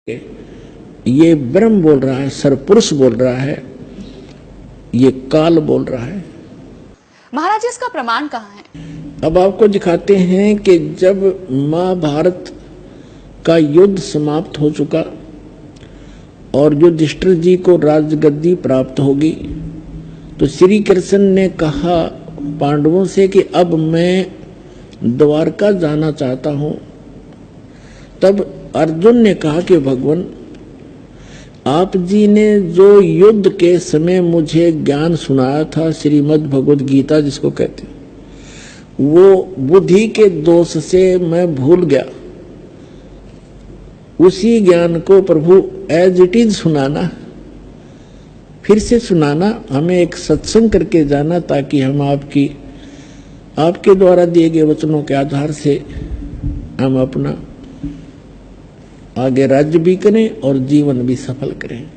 ये ब्रह्म बोल रहा है, सरपुरुष बोल रहा है, ये काल बोल रहा है। महाराज इसका प्रमाण कहाँ है? अब आपको दिखाते हैं कि जब महाभारत का युद्ध समाप्त हो चुका और युधिष्ठिर जी को राजगद्दी प्राप्त होगी, तो श्री कृष्ण ने कहा पांडवों से कि अब मैं द्वारका जाना चाहता हूं। तब अर्जुन ने कहा कि भगवान, आप जी ने जो युद्ध के समय मुझे ज्ञान सुनाया था, श्रीमद् भगवद गीता जिसको कहते हैं, वो बुद्धि के दोष से मैं भूल गया। उसी ज्ञान को प्रभु एज इट इज सुनाना, फिर से सुनाना, हमें एक सत्संग करके जाना, ताकि हम आपके द्वारा दिए गए वचनों के आधार से हम अपना आगे राज्य भी करें और जीवन भी सफल करें।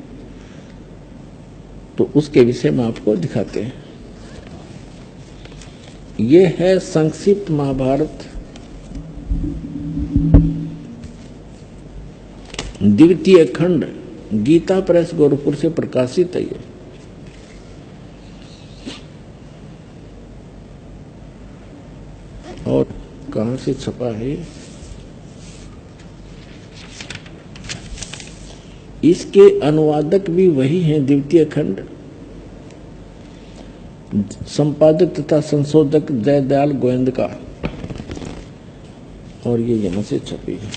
तो उसके विषय में आपको दिखाते हैं। ये है संक्षिप्त महाभारत, द्वितीय खंड, गीता प्रेस गोरखपुर से प्रकाशित है। ये और कहां से छपा है? इसके अनुवादक भी वही हैं, द्वितीय खंड, संपादक तथा संशोधक जयदयाल गोविंद का, और ये यहां से छपी है।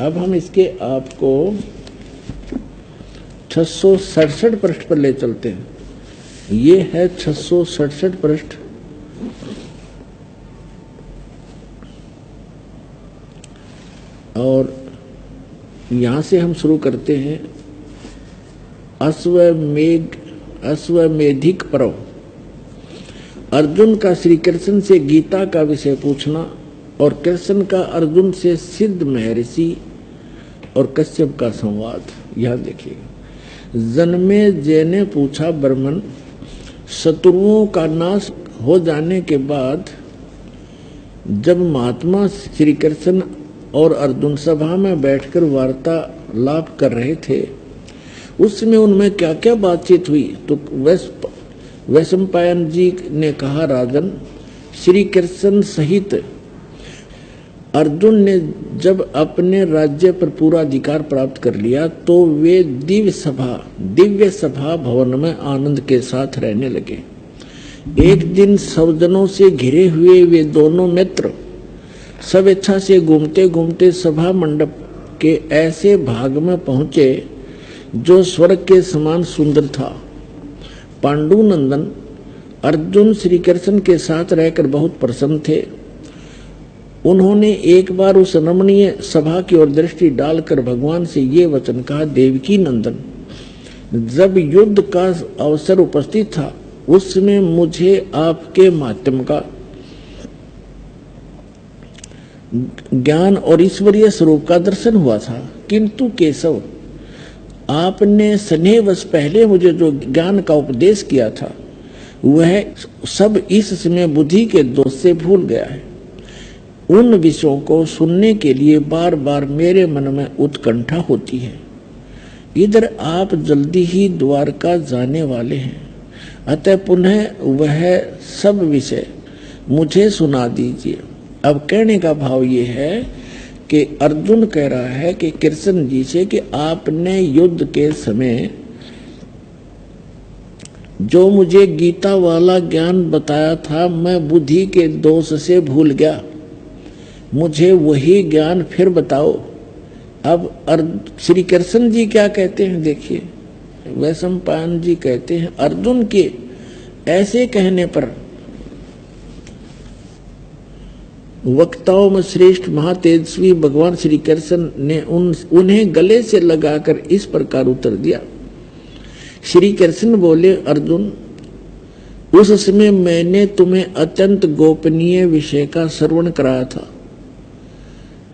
अब हम इसके आपको 667 पृष्ठ पर ले चलते हैं। ये है 667 पृष्ठ, और यहां से हम शुरू करते हैं। अश्वमेधिक पर्व, अर्जुन का श्री कृष्ण से गीता का विषय पूछना और कृष्ण का अर्जुन से सिद्ध महर्षि और कश्यप का संवाद। यह देखिए, जन्मेजय ने पूछा, ब्राह्मण, शत्रुओं का नाश हो जाने के बाद जब महात्मा श्री कृष्ण और अर्जुन सभा में बैठकर वार्तालाप कर रहे थे, उसमें उनमें क्या क्या बातचीत हुई? तो वैशंपायन जी ने कहा, राजन, श्री कृष्ण सहित अर्जुन ने जब अपने राज्य पर पूरा अधिकार प्राप्त कर लिया तो वे दिव्य सभा भवन में आनंद के साथ रहने लगे। एक दिन स्वजनों से घिरे हुए वे दोनों मित्र स्वेच्छा से घूमते घूमते सभा मंडप के ऐसे भाग में पहुंचे जो स्वर्ग के समान सुंदर था। पांडुनंदन अर्जुन श्री कृष्ण के साथ रहकर बहुत प्रसन्न थे। उन्होंने एक बार उस रमणीय सभा की ओर दृष्टि डालकर भगवान से ये वचन कहा, देवकी नंदन, जब युद्ध का अवसर उपस्थित था उसमें मुझे आपके माध्यम का ज्ञान और ईश्वरीय स्वरूप का दर्शन हुआ था, किंतु केशव, आपने स्नेहवश पहले मुझे जो ज्ञान का उपदेश किया था वह सब इस समय बुद्धि के दोष से भूल गया है। उन विषयों को सुनने के लिए बार बार मेरे मन में उत्कंठा होती है। इधर आप जल्दी ही द्वारका जाने वाले हैं, अतः पुनः वह सब विषय मुझे सुना दीजिए। अब कहने का भाव ये है कि अर्जुन कह रहा है कि कृष्ण जी से कि आपने युद्ध के समय जो मुझे गीता वाला ज्ञान बताया था, मैं बुद्धि के दोष से भूल गया, मुझे वही ज्ञान फिर बताओ। अब श्री कृष्ण जी क्या कहते हैं, देखिए, वैशंपायन जी कहते हैं, अर्जुन के ऐसे कहने पर वक्ताओं में श्रेष्ठ महातेजस्वी भगवान श्री कृष्ण ने उन्हें गले से लगाकर इस प्रकार उत्तर दिया। श्री कृष्ण बोले, अर्जुन, उस समय मैंने तुम्हें अत्यंत गोपनीय विषय का श्रवण कराया था।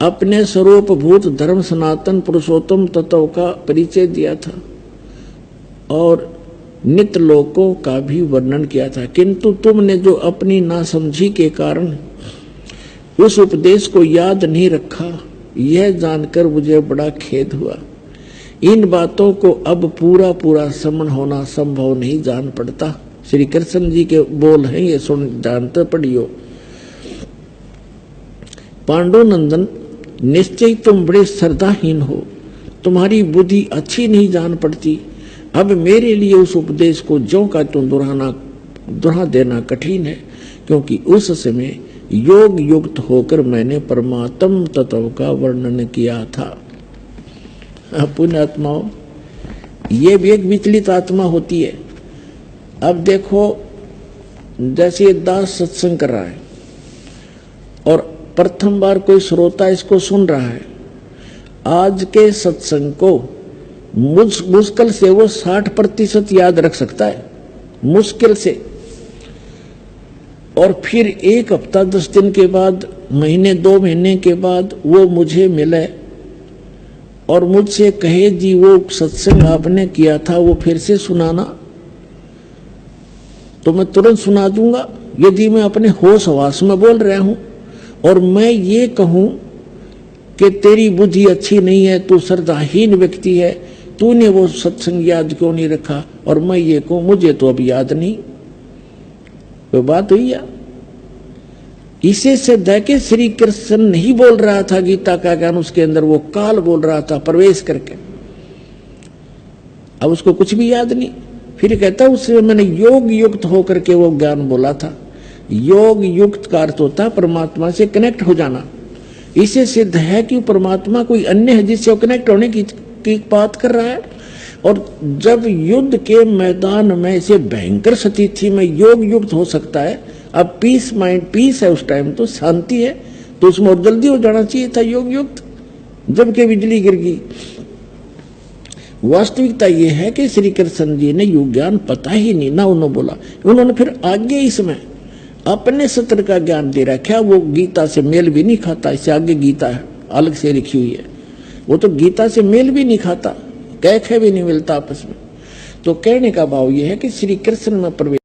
अपने स्वरूपभूत धर्म सनातन पुरुषोत्तम तत्व का परिचय दिया था और नित्य लोकों का भी वर्णन किया था, किंतु तुमने जो अपनी नासमझी के कारण उस उपदेश को याद नहीं रखा, यह जानकर मुझे बड़ा खेद हुआ। इन बातों को अब पूरा पूरा समन होना संभव नहीं जान पड़ता। श्री कृष्ण जी के बोल हैं, ये सुन जानते पढ़ियो। पांडुनंदन, निश्चय तुम बड़े श्रद्धाहीन हो, तुम्हारी बुद्धि अच्छी नहीं जान पड़ती। अब मेरे लिए उस उपदेश को ज्यों का त्यों दोहरा देना कठिन है, क्योंकि उस समय योग युक्त होकर मैंने परमात्म तत्व का वर्णन किया था। पुण्यात्माओं, ये भी एक विचलित आत्मा होती है। अब देखो, जैसे दास सत्संग कर रहा है और प्रथम बार कोई श्रोता इसको सुन रहा है, आज के सत्संग को मुश्किल से वो 60% याद रख सकता है, मुश्किल से। और फिर 1 हफ्ता 10 दिन के बाद, महीने 2 महीने के बाद वो मुझे मिले और मुझसे कहे, जी वो सत्संग आपने किया था वो फिर से सुनाना, तो मैं तुरंत सुना दूंगा। यदि मैं अपने होश हवास में बोल रहा हूं और मैं ये कहूं कि तेरी बुद्धि अच्छी नहीं है, तू श्रद्धाहीन व्यक्ति है, तूने वो सत्संग याद क्यों नहीं रखा, और मैं ये कहूं मुझे तो अब याद नहीं, वो बात हुई या? इसे सिद्ध है कि श्री कृष्ण नहीं बोल रहा था गीता का ज्ञान, उसके अंदर वो काल बोल रहा था प्रवेश करके। अब उसको कुछ भी याद नहीं। फिर कहता उससे मैंने योग युक्त होकर के वो ज्ञान बोला था। योग युक्त का अर्थ होता परमात्मा से कनेक्ट हो जाना। इसे सिद्ध है कि परमात्मा कोई अन्य है जिससे कनेक्ट होने की बात कर रहा है। और जब युद्ध के मैदान में ऐसे भयंकर स्थिति में योग युक्त हो सकता है, अब पीस माइंड, पीस है उस टाइम, तो शांति है, तो उसमें और जल्दी हो जाना चाहिए था योग युक्त, जबकि बिजली गिर गई। वास्तविकता यह है कि श्री कृष्ण जी ने योग ज्ञान पता ही नहीं ना उन्होंने बोला। उन्होंने फिर आगे इसमें अपने सत्र का ज्ञान दे रखा, वो गीता से मेल भी नहीं खाता। इससे आगे गीता है अलग से लिखी हुई है, वो तो गीता से मेल भी नहीं खाता, कह भी नहीं मिलता आपस में। तो कहने का भाव यह है कि श्री कृष्ण में प्रवेश